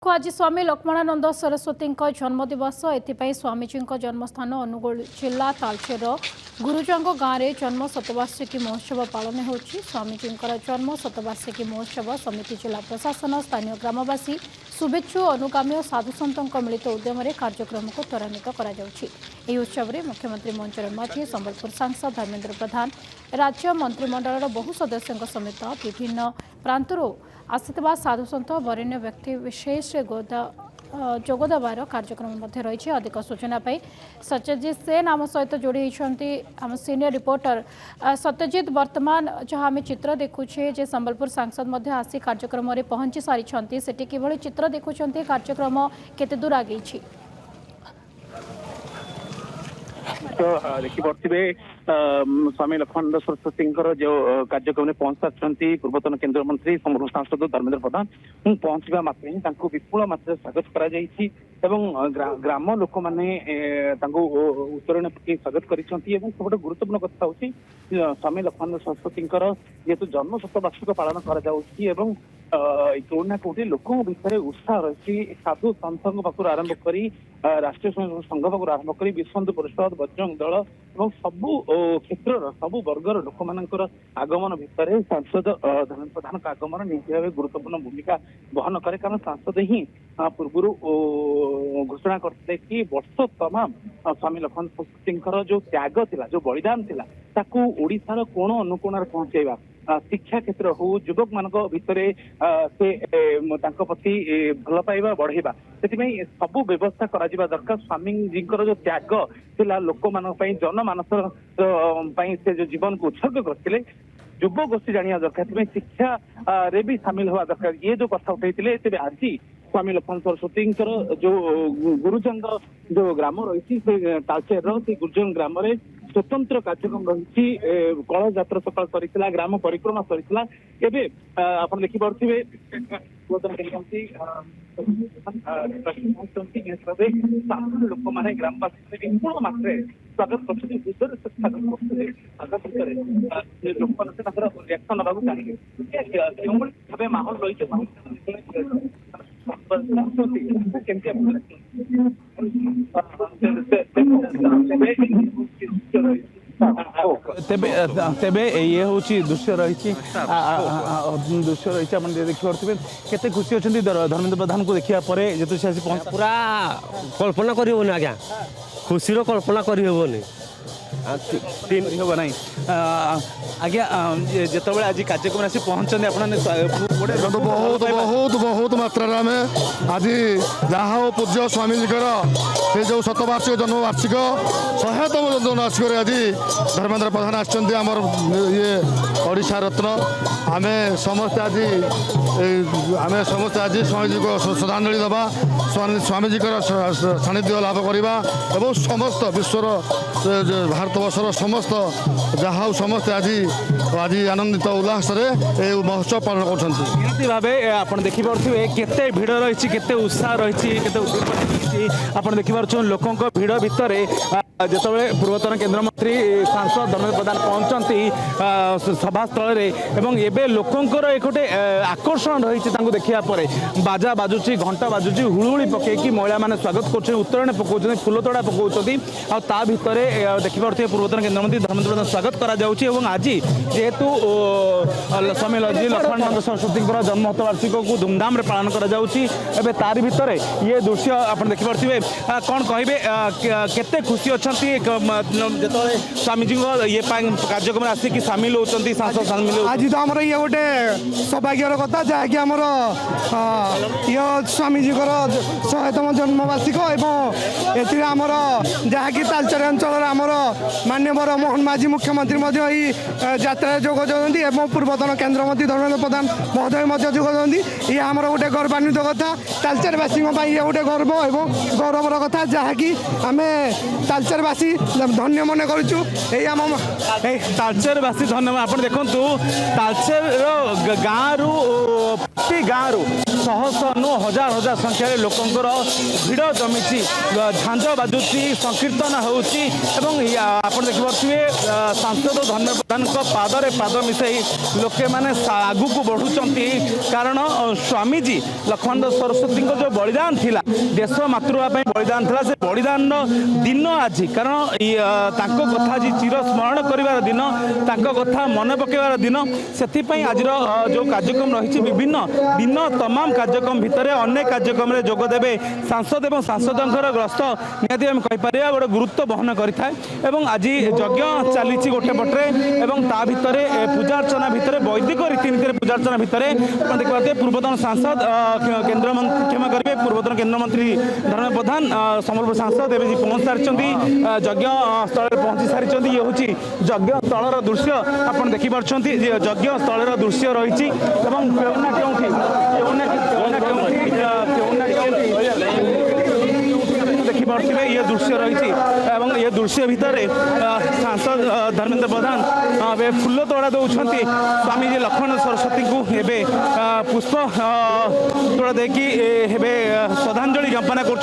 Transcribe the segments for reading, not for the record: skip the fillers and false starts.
आज स्वामी लक्ष्मणानंद सरस्वती जन्म दिवस एथपाई स्वामीजी जन्मस्थान अनुगुल जिला तालचेर गुरुजांग गाँव में जन्म शतवार्षिकी महोत्सव पालन हो। स्वामीजी जन्म शतवार्षिकी महोत्सव समिति जिला प्रशासन स्थानीय ग्रामवासी शुभेच्छु अनुगामी और साधुसंत मिलित उद्यम कार्यक्रम को त्वरान्वित उत्सव में मुख्यमंत्री मंचर माझी संबलपुर सांसद धर्मेन्द्र प्रधान राज्य मंत्रिमंडल बहु सदस्यों समेत विभिन्न प्रांतरू आसिथिबा साधुसंत वरेण्य व्यक्ति विशेष जोगदेवार कार्यक्रम रही। अधिक सूचना सत्यजित सेन आम सहित जोड़ी होती आम सीनियर रिपोर्टर सत्यजित वर्तमान जहाँ आम चित्र देखुचे जे संबलपुर सांसद आसी कार्यक्रम में पहुंची सारी से किभली चित्र देखुं कार्यक्रम केते दूर आगे तो देखिपे स्वामी लक्ष्मणानंद सरस्वती जो कार्यक्रम में पहुंच सारी पूर्वतन केंद्र मंत्री संबलपुर सांसद धर्मेन्द्र प्रधान पहुंचा मात्र ही विपुल मात्रा स्वागत कर ग्राम लोक मैंने उत्तरण पकई स्वागत कर सब गुरुत्वपूर्ण कथा हूँ स्वामी लक्ष्मणानंद सरस्वती जेहेतु जन्म शतवार्षिक पालन कर कौटना कौटी लोक भितर उत्साह रही साधु सन्थ पाखु आरंभ कर राष्ट्रीय संघ पाखु आरंभ कर विश्व हिंदू परिषद बजरंग दल और सबू क्षेत्र सबू वर्गर लोक मान आगमन भितर सांसद धर्मेन्द्र प्रधान का आगमन निश्चित भाव गुरुत्वपूर्ण भूमिका बहन करे कारण सांसद ही पूर्व घोषणा करते कि वर्ष तमाम स्वामी लक्ष्मण सरस्वती जो त्याग थिला जो बलिदान थिला ताकू ओडिशार कोण अनुकोण पहुंचेबा शिक्षा क्षेत्र हो युवक मान भितर से प्रति भल पाइबा बढ़ेबा से सब व्यवस्था करा दरकार स्वामी जी जो त्याग थिला लोक मान जनमानस से जो जीवन को उत्सर्ग करते युव गोष्ठी जाना दरकार शिक्षा रे भी सामिल हवा दरकार ये जो कथा उठाई तेज आज स्वामी लक्ष्मण सरस्वती जो गुरुजंग जो ग्राम रही तालचेर गुरुजंग ग्राम में स्वतंत्र कार्यक्रम रही कलह जात्रा सकाल कर ग्राम परिक्रमा करते देखिपे लोक मैंने ग्रामवासी विपुल मात्रा स्वागत कर रिएक्शन ना चाहिए माहौल रही तेबे ये हूँ दृश्य रही दृश्य रही देखिए केते खुशी अच्छा धर्मेन्द्र प्रधान को देखा जेतु से पूरा कल्पना कर आज्ञा खुशी कल्पना कर ना आज्ञा जिते आज कार्यक्रम आसी पहुँचते बहुत बहुत बहुत मात्रा आज जहाँ पूज्य स्वामीजी से जो शतवार्षिक जन्मवार्षिक 100तम जन्मवार्षिक आज धर्मेन्द्र प्रधान आमर ये ओडिशा रत्न आम समस्ते आज स्वामीजी को श्रद्धांजलि देवा स्वामीजी सानिध्य लाभ करवा और समस्त विश्वर भारतवर्षर समस्त जहाँ समस्ते आज आनंदित उल्लास महोत्सव पालन कर भाव आप देखिपे केते भिड़ रही केते उत्साह रही आप देखिपुन लोकों भिड़ भितर जिते पूर्वतन केंद्र मंत्री सांसद धर्मेन्द्र प्रधान पहुंचती सभास्थल एवं लोकंर एक आकर्षण रही देखा बाजा बाजुची घंटा बाजुची हुलुहुली पकईकि महिला मैंने स्वागत कर उत्तरायण पकाउछन फुलतोड़ा पकाउछन आ भितर देखिपे पूर्वतन केंद्र मंत्री धर्मेन्द्र प्रधान स्वागत करा आज जेहेतु स्वामी लक्ष्मणानंद सरस्वती जन्म शतवार्षिक को धूमधाम रे पालन करा तारी भितर ये दृश्य आप देखिपे कौन कहे केते खुशी अच्छा जो स्वामीजी ये कार्यक्रम आसिक सामिल होती सांसद सामिल आज तो आम ये गोटे सौभाग्यर कथा जहाँकि आमर ये स्वामीजी 100तम जन्मवार्षिक एम जहाँकि तालचेर अंचल आमर माननीय मोहन माझी मुख्यमंत्री यात्रा जोग देती और पूर्वतन केंद्र मंत्री धर्मेन्द्र प्रधान महोदय जोग ये आमर गोटे गौरवान्वित कथा तालचेरवासी ये गोटे गर्व और गौरवर कथा जहाँकि आम तालचेरवासी धन्य मन करूँ तालचेरवासी धन्यवाद आप देखु तालचेर गाँव प्रति गाँव शह शह नु हजार हजार संख्यार लोकंर भिड़ जमी झांझ बाजुची संकीर्तन होउची एवं आपण देखिपे सांसद धर्मेन्द्र प्रधान पादरे पाद मिसई लोके मैंने आगु को बढ़ुंट कारण स्वामीजी लक्ष्मण सरस्वती जो बलिदान थिला देश मातृभाषा बलिदान थिला से बलिदान दिन आज कारण तांको कथा आज चिर स्मरण करिवार दिन तांको कथा मन पकेवार दिन से आज जो कार्यक्रम रही विभिन्न दिन तमाम कार्यक्रम भितर अनेक कार्यक्रम में जोगदेवे सांसद और सांसदों ग्रस्त निहाती आम कहीपर गोटे गुरुत्व बहन करें आज यज्ञ चली गोटे पटे और ता भितर पूजा अर्चना भितर वैदिक रीतिनीति पूजा अर्चना भितर देखिए पूर्वतन सांसद केन्द्र मंत्री क्षमा करेंगे पूर्वतन केन्द्र मंत्री धर्मेन्द्र प्रधान संबलपुर सांसद एवं पहुंच सारी यज्ञ स्थल पहुंची सारी ये हूँ यज्ञ स्थल दृश्य आप देखिपे यज्ञ स्थल दृश्य रही देखिपे ये दृश्य रही ये दृश्य भितर सांसद धर्मेन्द्र प्रधान फूल तोड़ा दौरान स्वामीजी लक्ष्मण सरस्वती को एवं पुष्प तोड़ा देखी श्रद्धांजलि ज्ञापन कर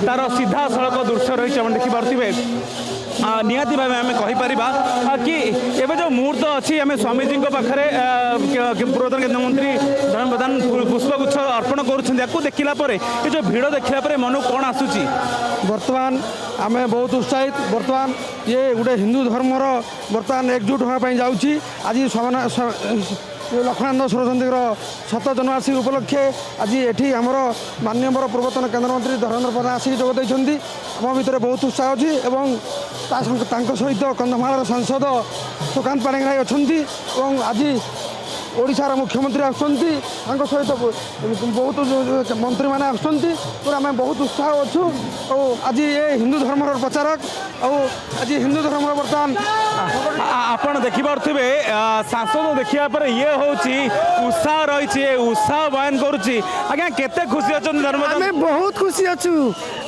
तार सीधा सड़क दृश्य रही देखिपे निहाती भाव आम कहीपर कि एवं जो मुहूर्त अच्छी आम स्वामीजी पाखे पूर्वतन केन्द्रमंत्री धर्मेन्द्र प्रधान पुष्पगुच्छ अर्पण कर देखला ये जो भिड़ देखला मन कौन आसूची बर्तमान आम बहुत उत्साहित बर्तमान ये गोटे हिंदू धर्मर बर्तमान एकजुट होगापी जाऊँगी आज लक्ष्मणानंद सरस्वती शत जन्मवार्षिकी उपलक्षे आज ये आमर माननीय पूर्वतन केन्द्रमंत्री धर्मेन्द्र प्रधान आसिक जोगदे आम भितर बहुत उत्साह अच्छी और सहित कंधमाल सांसद सुकांत पाणिग्राही अच्छा आज ओडिशार मुख्यमंत्री आसुँच सहित बहुत मंत्री मैंने आसुँच आम बहुत उत्साह अच्छु और आज ये हिंदू धर्मर प्रचारक और आज हिंदू धर्म बर्तमान आपण देखिपे सांसद देखा पर ये हूँ उत्साह रही उत्साह बयान करुच्ची आज्ञा केते खुशी अच्छा धर्म आम बहुत खुशी अच्छु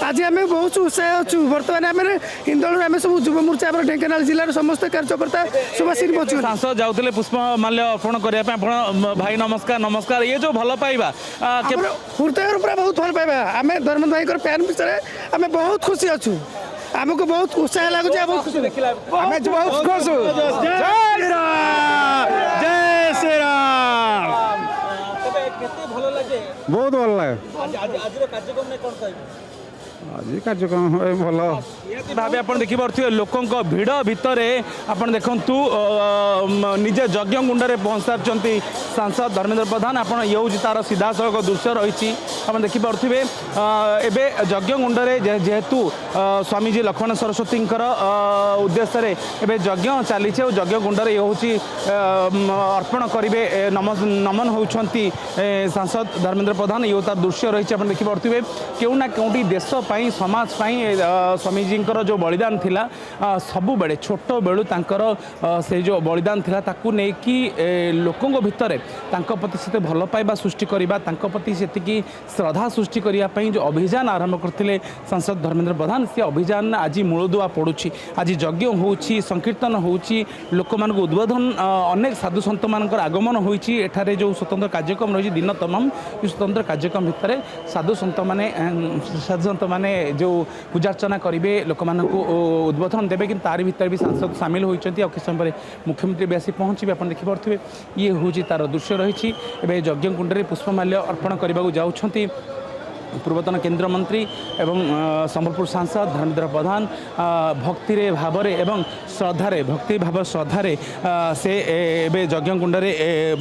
आज आम बहुत उत्साह अच्छु बर्तमान आम हिंदू आम सब युव मोर्चा ढेंकानाल जिलार समस्त कार्यकर्ता सब आसिक पहुँचु सांसद जाऊे पुष्पमाल्य अर्पण करने भाई नमस्कार नमस्कार ये जो भल पाइबा हृदय पूरा बहुत भल पाइबा आम धर्मेन्द्र भाई पैन विषय आम बहुत खुशी अच्छु आमको बहुत उत्साह लगुच बहुत खुश जय श्री राम बहुत भल लगे आज कार्यक्रम भल भाव आप देखिपे लोकों भिड़ भितर आप देखु निजे यज्ञ गुंडे पहुँच सारी सांसद धर्मेन्द्र प्रधान आप ये हूँ तार सीधा सड़क दृश्य रही आप देखिपे एवं यज्ञ गुंडे जेहेतु स्वामीजी लक्ष्मण सरस्वती उद्देश्य यज्ञ चली यज्ञ गुंडे ये हूँ अर्पण करेंगे नमन होती सांसद धर्मेन्द्र प्रधान ये तार दृश्य रही आप देखिपे क्यों ना क्योंटी देश समाज स्वामीजी जो बलिदान थिला सबु बेले छोट बेलू से जो बलिदान थिला ताकू नेकी लोकों भितर तांको प्रति से भल पाइबा सृष्टि करबा तांको प्रति सेतिकी श्रद्धा सृष्टि करने जो अभियान आरंभ करते सांसद धर्मेन्द्र प्रधान से अभियान आज मूलदुआ पड़ुछि आज यज्ञ होउछि संकीर्तन होउछि लोक मान उद्बोधन अनेक साधु संत मान आगमन होइछि एठारे जो स्वतंत्र कार्यक्रम रही दिन तमाम स्वतंत्र कार्यक्रम भितर साधु संत माने जो पूजा अर्चना करेंगे लोक उद्बोधन देवे कि तार भीतर भी सांसद सामिल होती किस समय मुख्यमंत्री भी आसी पहुँचे आप देखिपे ये हूँ तार दृश्य रही यज्ञ कुंड पुष्पमाल्य अर्पण करने को जाऊँच पूर्वतन केन्द्र मंत्री एवं संबलपुर सांसद धर्मेन्द्र प्रधान भक्ति भाव एवं श्रद्धारे भक्ति भाव श्रद्धारे से यज्ञ कुंडे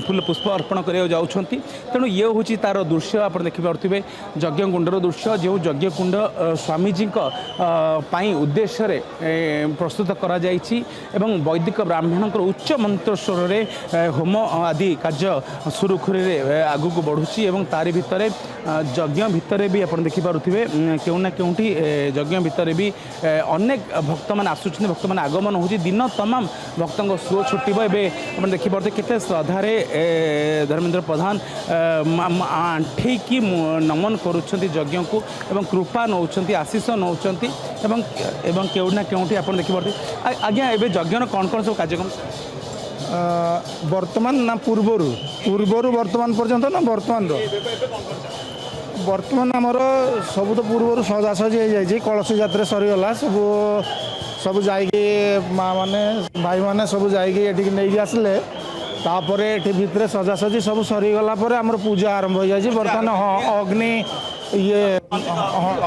फूल पुष्प अर्पण करने जाऊँच तेणु ये हूँ तार दृश्य आप देखिपे यज्ञ कुंडर दृश्य जो यज्ञ कुंड स्वामीजी उद्देश्य प्रस्तुत करा एवं वैदिक ब्राह्मण उच्च मंत्र स्वर होम आदि कार्य सुरुखुरी आगू को बढ़ुची एवं तारि भितर यज्ञ भितर भी आप देखिपे क्यों ना क्योंटी यज्ञ भितर भी अनेक भक्त मान आसुच्च भक्त मान आगमन हो दिन तमाम भक्तों सुओ छुट्टिब आप देखिपे केते श्रद्धारे धर्मेन्द्र प्रधान आंठेकी नमन करुँच यज्ञ को एवं कृपा नौ आशीष नौ क्यों ना क्योंटी आप देखिपे आज्ञा एवं यज्ञ कौन कौन सब कार्यक्रम ବର୍ତ୍ତମାନ ନା ପୂର୍ବରୁ ବର୍ତ୍ତମାନ ପର୍ଯ୍ୟନ୍ତ ନା ବର୍ତ୍ତମାନ ଆମର ସବୁ ତ ପୂର୍ବରୁ ସଜାସଜି ହେଇଯାଇଛି। କଳସ ଯାତ୍ରା ସରିଗଲା, ସବୁ ଯାଇକି ମା' ମାନେ ଭାଇମାନେ ସବୁ ଯାଇକି ଏଠିକି ନେଇକି ଆସିଲେ। ତାପରେ ଏଠି ଭିତରେ ସଜାସଜି ସବୁ ସରିଗଲା ପରେ ଆମର ପୂଜା ଆରମ୍ଭ ହୋଇଯାଇଛି। ବର୍ତ୍ତମାନ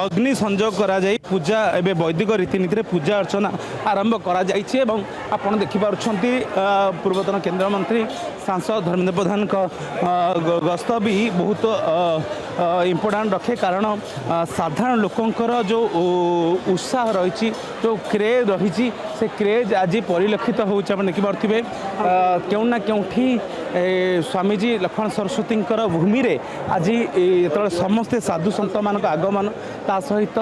ଅଗ୍ନି ସଂଯୋଗ କରାଯାଇ ପୂଜା ଏବେ ବୈଦିକ ରୀତିନୀତିରେ ପୂଜା ଅର୍ଚ୍ଚନା ଆରମ୍ଭ କରାଯାଇଛି ଏବଂ ଆପଣ ଦେଖିପାରୁଛନ୍ତି ପୂର୍ବତନ କେନ୍ଦ୍ରମନ୍ତ୍ରୀ ସାଂସଦ ଧର୍ମେନ୍ଦ୍ର ପ୍ରଧାନଙ୍କ ଗସ୍ତ ବି ବହୁତ ଇମ୍ପୋର୍ଟାଣ୍ଟ ରଖେ, କାରଣ ସାଧାରଣ ଲୋକଙ୍କର ଯେଉଁ ଉତ୍ସାହ ରହିଛି, ଯେଉଁ କ୍ରେଜ୍ ରହିଛି, ସେ କ୍ରେଜ୍ ଆଜି ପରିଲକ୍ଷିତ ହେଉଛି। ଆପଣ ଦେଖିପାରୁଥିବେ କେଉଁ ନା କେଉଁଠି ସ୍ୱାମୀଜୀ ଲକ୍ଷ୍ମଣ ସରସ୍ୱତୀଙ୍କର ଭୂମିରେ ଆଜି ଯେତେବେଳେ ସମସ୍ତେ ସାଧୁ ସନ୍ତମାନଙ୍କ ଆଗମନ, ତା ସହିତ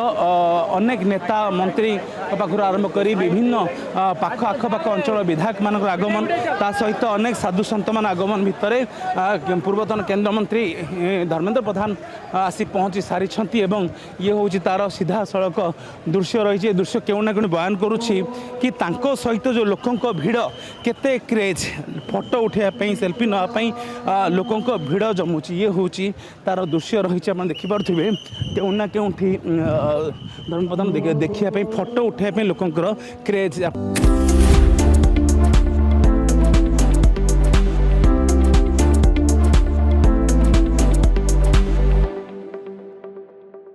ଅନେକ ନେତା ମନ୍ତ୍ରୀଙ୍କ ପାଖରୁ ଆରମ୍ଭ କରି ବିଭିନ୍ନ ପାଖ ଆଖପାଖ ଅଞ୍ଚଳ ବିଧାୟକମାନଙ୍କର ଆଗମନ, ତା ସହିତ ଅନେକ ସାଧୁ ସନ୍ତମାନ ଆଗମନ ଭିତରେ ପୂର୍ବତନ କେନ୍ଦ୍ରମନ୍ତ୍ରୀ ଧର୍ମେନ୍ଦ୍ର ପ୍ରଧାନ ଆସି ପହଞ୍ଚି ସାରିଛନ୍ତି ଏବଂ ଇଏ ହେଉଛି ତା'ର ସିଧାସଳଖ ଦୃଶ୍ୟ ରହିଛି। ଏ ଦୃଶ୍ୟ କେଉଁ ନା କେଉଁଠି ବୟାନ କରୁଛି କି ତାଙ୍କ ସହିତ ଯେଉଁ ଲୋକଙ୍କ ଭିଡ଼, କେତେ କ୍ରେଜ୍, ଫଟୋ ଉଠାଇବା ପାଇଁ, ସେଲ୍ଫି ନେବା ପାଇଁ ଲୋକଙ୍କ ଭିଡ଼ ଜମୁଛି। ଇଏ ହେଉଛି ତା'ର ଦୃଶ୍ୟ ରହିଛି। ଆପଣ ଦେଖିପାରୁଥିବେ କେଉଁ ନା କେଉଁଠି ଧର୍ମେନ୍ଦ୍ର ପ୍ରଧାନ ଦେଖିବା ପାଇଁ, ଫଟୋ ଉଠାଇବା ପାଇଁ ଲୋକଙ୍କର କ୍ରେଜ୍।